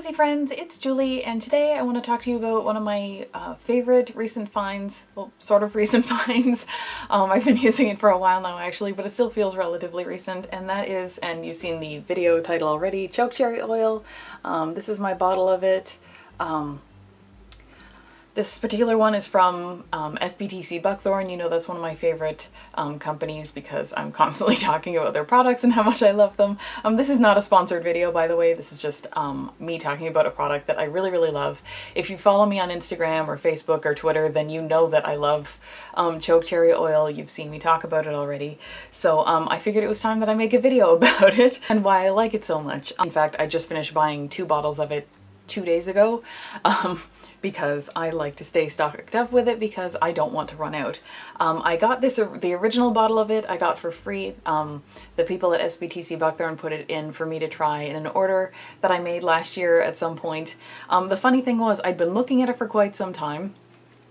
Rosy friends, it's Julie, and today I want to talk to you about one of my favorite recent finds, well, sort of recent finds. I've been using it for a while now actually, but it still feels relatively recent, and that is, and you've seen the video title already, Chokecherry oil. This is my bottle of it. This particular one is from SBTC Buckthorn. You know, that's one of my favorite companies because I'm constantly talking about their products and how much I love them. This is not a sponsored video, by the way. This is just me talking about a product that I really, really love. If you follow me on Instagram or Facebook or Twitter, then you know that I love Chokecherry oil. You've seen me talk about it already. So I figured it was time that I make a video about it and why I like it so much. In fact, I just finished buying 2 bottles of it 2 days ago. Because I like to stay stocked up with it because I don't want to run out. I got the original bottle of it I got for free. The people at SBTC Buckthorn put it in for me to try in an order that I made last year at some point. The funny thing was I'd been looking at it for quite some time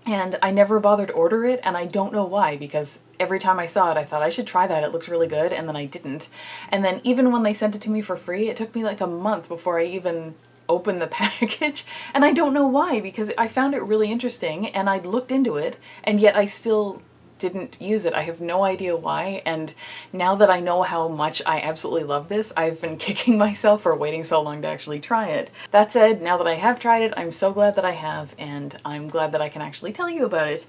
and I never bothered to order it, and I don't know why, because every time I saw it I thought I should try that, it looks really good, and then I didn't. And then even when they sent it to me for free, it took me like a month before I even open the package, and I don't know why, because I found it really interesting and I looked into it and yet I still didn't use it. I have no idea why, and now that I know how much I absolutely love this, I've been kicking myself for waiting so long to actually try it. That said, now that I have tried it, I'm so glad that I have, and I'm glad that I can actually tell you about it.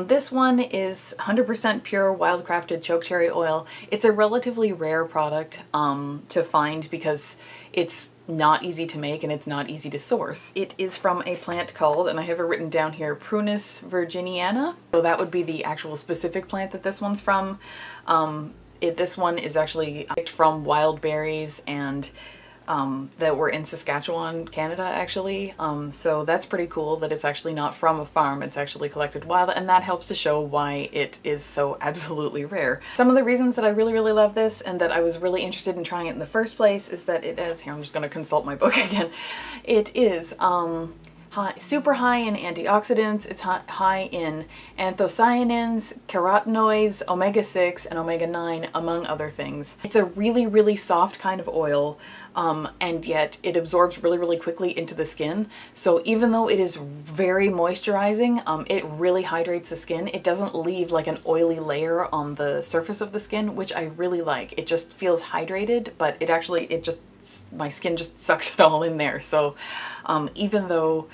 This one is 100% pure wildcrafted chokecherry oil. It's a relatively rare product to find because it's not easy to make and it's not easy to source. It is from a plant called, and I have it written down here, Prunus virginiana. So that would be the actual specific plant that this one's from. This one is actually picked from wild berries and that were in Saskatchewan, Canada, actually. So that's pretty cool that it's actually not from a farm, it's actually collected wild, and that helps to show why it is so absolutely rare. Some of the reasons that I really, really love this and that I was really interested in trying it in the first place is that it is, here I'm just going to consult my book again, it is super high in antioxidants, it's high in anthocyanins, carotenoids, omega-6, and omega-9, among other things. It's a really, really soft kind of oil, and yet it absorbs really, really quickly into the skin. So even though it is very moisturizing, it really hydrates the skin. It doesn't leave like an oily layer on the surface of the skin, which I really like. It just feels hydrated, but my skin just sucks it all in there. So even though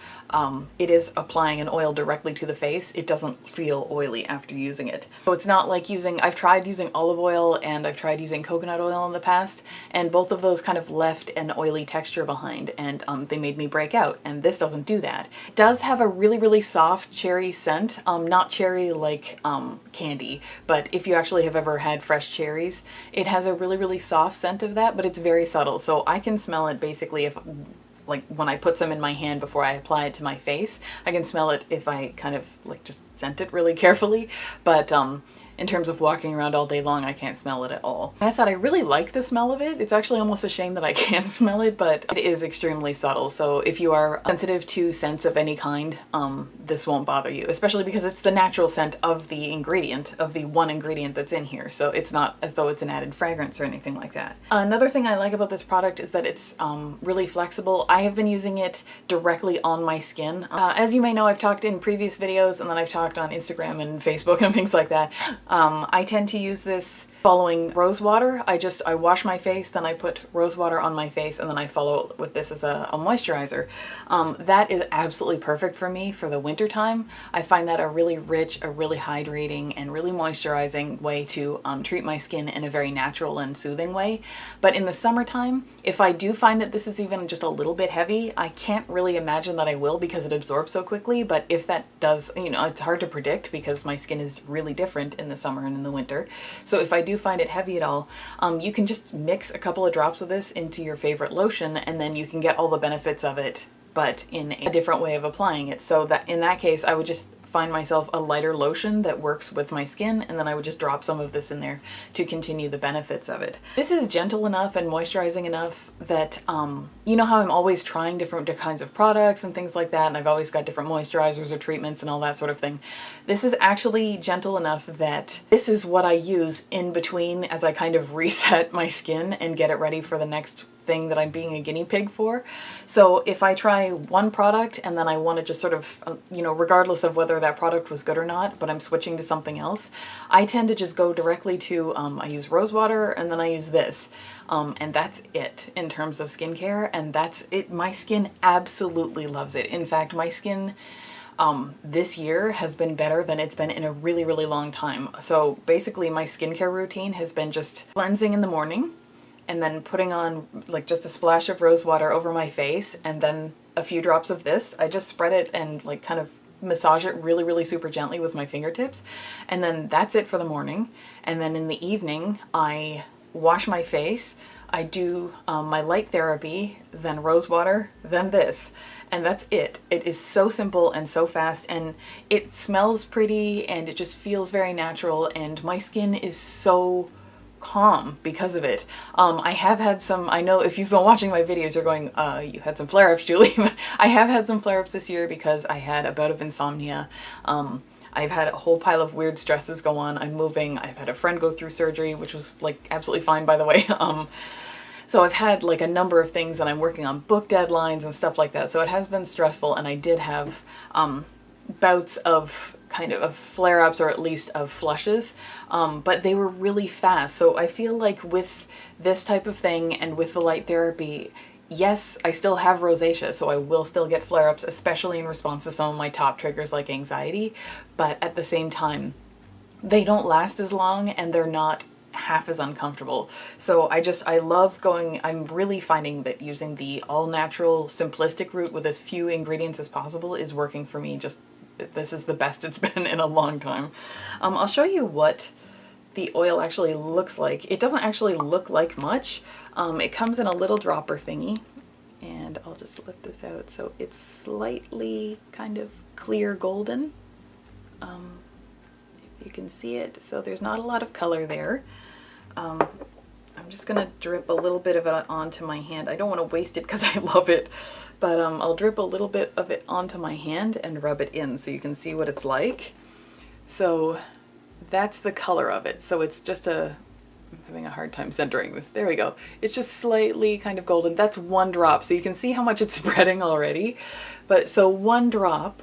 it is applying an oil directly to the face, it doesn't feel oily after using it. So it's not like I've tried using olive oil and I've tried using coconut oil in the past, and both of those kind of left an oily texture behind, and they made me break out, and this doesn't do that. It does have a really, really soft cherry scent, not cherry like candy, but if you actually have ever had fresh cherries, it has a really, really soft scent of that, but it's very subtle. So I can smell it basically like when I put some in my hand before I apply it to my face. I can smell it if I kind of like just scent it really carefully, but in terms of walking around all day long, I can't smell it at all. That said, I really like the smell of it. It's actually almost a shame that I can't smell it, but it is extremely subtle. So if you are sensitive to scents of any kind, this won't bother you, especially because it's the natural scent of the ingredient, of the one ingredient that's in here. So it's not as though it's an added fragrance or anything like that. Another thing I like about this product is that it's really flexible. I have been using it directly on my skin. As you may know, I've talked in previous videos, and then I've talked on Instagram and Facebook and things like that. I tend to use this following rose water. I wash my face, then I put rose water on my face, and then I follow with this as a moisturizer. That is absolutely perfect for me for the winter time. I find that a really rich, a really hydrating, and really moisturizing way to treat my skin in a very natural and soothing way. But in the summertime, if I do find that this is even just a little bit heavy, I can't really imagine that I will because it absorbs so quickly. But if that does, you know, it's hard to predict because my skin is really different in the summer and in the winter. So if I do find it heavy at all, you can just mix a couple of drops of this into your favorite lotion, and then you can get all the benefits of it, but in a different way of applying it. So that in that case, I would just find myself a lighter lotion that works with my skin, and then I would just drop some of this in there to continue the benefits of it. This is gentle enough and moisturizing enough that, you know how I'm always trying different kinds of products and things like that, and I've always got different moisturizers or treatments and all that sort of thing. This is actually gentle enough that this is what I use in between as I kind of reset my skin and get it ready for the next thing that I'm being a guinea pig for. So if I try one product and then I want to just sort of, you know, regardless of whether that product was good or not, but I'm switching to something else, I tend to just go directly to, I use rose water and then I use this. And that's it in terms of skincare, and that's it. My skin absolutely loves it. In fact, my skin this year has been better than it's been in a really, really long time. So basically my skincare routine has been just cleansing in the morning and then putting on like just a splash of rose water over my face and then a few drops of this. I just spread it and like kind of massage it really, really super gently with my fingertips. And then that's it for the morning. And then in the evening, I wash my face. I do my light therapy, then rose water, then this. And that's it. It is so simple and so fast, and it smells pretty, and it just feels very natural, and my skin is so calm because of it. I have had some, I know if you've been watching my videos, you're going, you had some flare-ups, Julie, but I have had some flare-ups this year because I had a bout of insomnia. I've had a whole pile of weird stresses go on. I'm moving. I've had a friend go through surgery, which was like absolutely fine, by the way. So I've had like a number of things, and I'm working on book deadlines and stuff like that. So it has been stressful, and I did have bouts of kind of flare-ups, or at least of flushes, but they were really fast. So I feel like with this type of thing and with the light therapy, yes, I still have rosacea, so I will still get flare-ups, especially in response to some of my top triggers like anxiety, but at the same time, they don't last as long and they're not half as uncomfortable. So I love going, I'm really finding that using the all-natural simplistic route with as few ingredients as possible is working for me. Just, this is the best it's been in a long time. I'll show you what the oil actually looks like. It doesn't actually look like much. It comes in a little dropper thingy, and I'll just lift this out. So it's slightly kind of clear golden. If you can see it. So there's not a lot of color there. I'm just gonna drip a little bit of it onto my hand. I don't want to waste it because I love it, but I'll drip a little bit of it onto my hand and rub it in so you can see what it's like. So that's the color of it. So it's just I'm having a hard time centering this. There we go. It's just slightly kind of golden. That's one drop. So you can see how much it's spreading already. But so one drop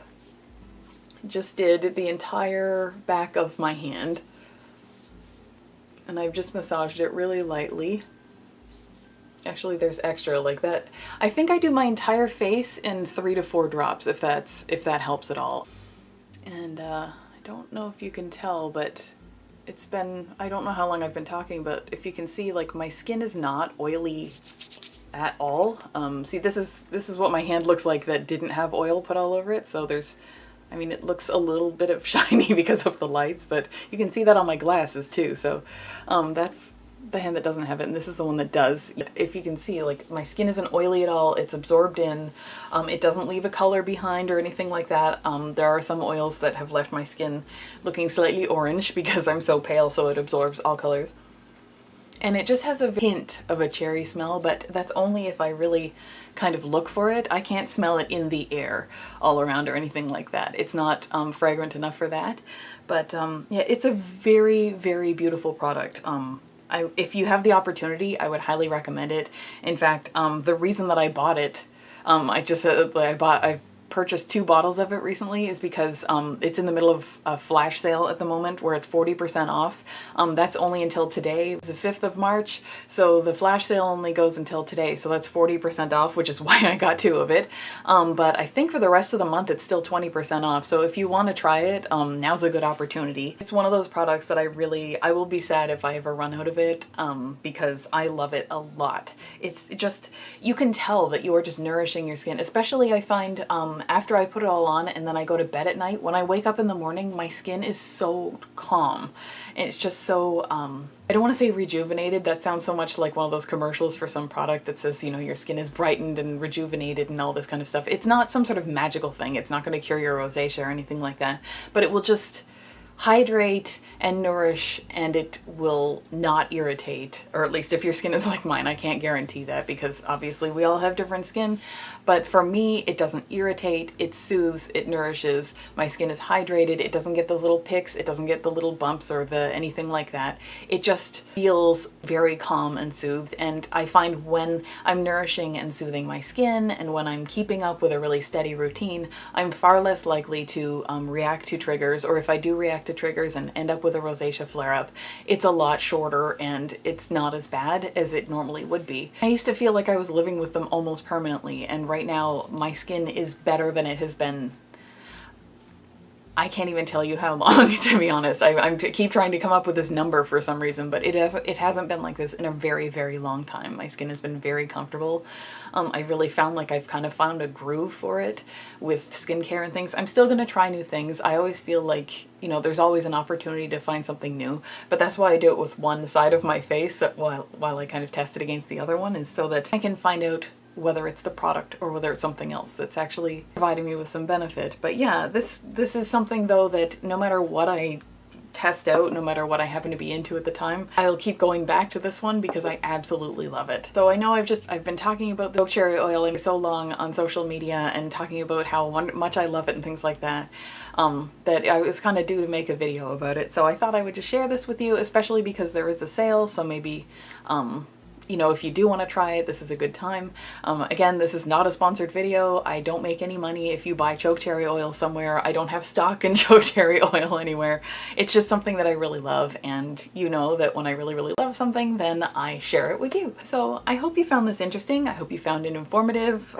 just did the entire back of my hand. And I've just massaged it really lightly. Actually, there's extra like that. I think I do my entire face in 3 to 4 drops, if that helps at all. And I don't know if you can tell, but it's been, I don't know how long I've been talking, but if you can see, like, my skin is not oily at all. See, this is what my hand looks like that didn't have oil put all over it. So there's, I mean, it looks a little bit of shiny because of the lights, but you can see that on my glasses too. So that's the hand that doesn't have it, and this is the one that does. If you can see, like, my skin isn't oily at all. It's absorbed in. It doesn't leave a color behind or anything like that. There are some oils that have left my skin looking slightly orange because I'm so pale, so it absorbs all colors. And it just has a hint of a cherry smell, but that's only if I really kind of look for it. I can't smell it in the air all around or anything like that. It's not fragrant enough for that. But yeah, it's a very, very beautiful product. If you have the opportunity, I would highly recommend it. In fact, the reason that I bought it, I purchased 2 bottles of it recently, is because it's in the middle of a flash sale at the moment where it's 40% off. That's only until today. It's the 5th of March, so the flash sale only goes until today, so that's 40% off, which is why I got 2 of it. But I think for the rest of the month it's still 20% off, so if you want to try it, now's a good opportunity. It's one of those products that I will be sad if I ever run out of it, because I love it a lot. It's just, you can tell that you are just nourishing your skin, especially I find after I put it all on and then I go to bed at night, when I wake up in the morning, my skin is so calm. And it's just so, I don't want to say rejuvenated. That sounds so much like one of those commercials for some product that says, you know, your skin is brightened and rejuvenated and all this kind of stuff. It's not some sort of magical thing. It's not going to cure your rosacea or anything like that, but it will just hydrate and nourish, and it will not irritate, or at least if your skin is like mine. I can't guarantee that because obviously we all have different skin, but for me it doesn't irritate, it soothes, it nourishes, my skin is hydrated, it doesn't get those little picks, it doesn't get the little bumps or the anything like that. It just feels very calm and soothed, and I find when I'm nourishing and soothing my skin and when I'm keeping up with a really steady routine, I'm far less likely to react to triggers, or if I do react to triggers and end up with a rosacea flare-up, it's a lot shorter and it's not as bad as it normally would be. I used to feel like I was living with them almost permanently, and right now my skin is better than it has been. I can't even tell you how long, to be honest. I keep trying to come up with this number for some reason, but it hasn't been like this in a very, very long time. My skin has been very comfortable. I really found like I've kind of found a groove for it with skincare and things. I'm still gonna try new things. I always feel like, you know, there's always an opportunity to find something new, but that's why I do it with one side of my face while I kind of test it against the other one, is so that I can find out whether it's the product or whether it's something else that's actually providing me with some benefit. But yeah, this is something though that no matter what I test out, no matter what I happen to be into at the time, I'll keep going back to this one because I absolutely love it. So I know I've been talking about the chokecherry oil so long on social media and talking about how much I love it and things like that, that I was kind of due to make a video about it. So I thought I would just share this with you, especially because there is a sale, so maybe you know, if you do want to try it, this is a good time. Again, this is not a sponsored video. I don't make any money if you buy chokecherry oil somewhere. I don't have stock in chokecherry oil anywhere. It's just something that I really love, and you know that when I really, really love something, then I share it with you. So I hope you found this interesting. I hope you found it informative.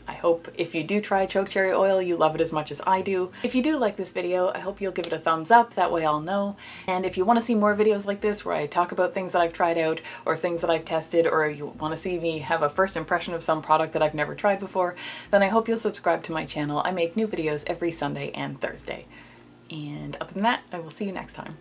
I hope if you do try chokecherry oil, you love it as much as I do. If you do like this video, I hope you'll give it a thumbs up, that way I'll know. And if you want to see more videos like this where I talk about things that I've tried out or things that I've tested, or you want to see me have a first impression of some product that I've never tried before, then I hope you'll subscribe to my channel. I make new videos every Sunday and Thursday. And other than that, I will see you next time.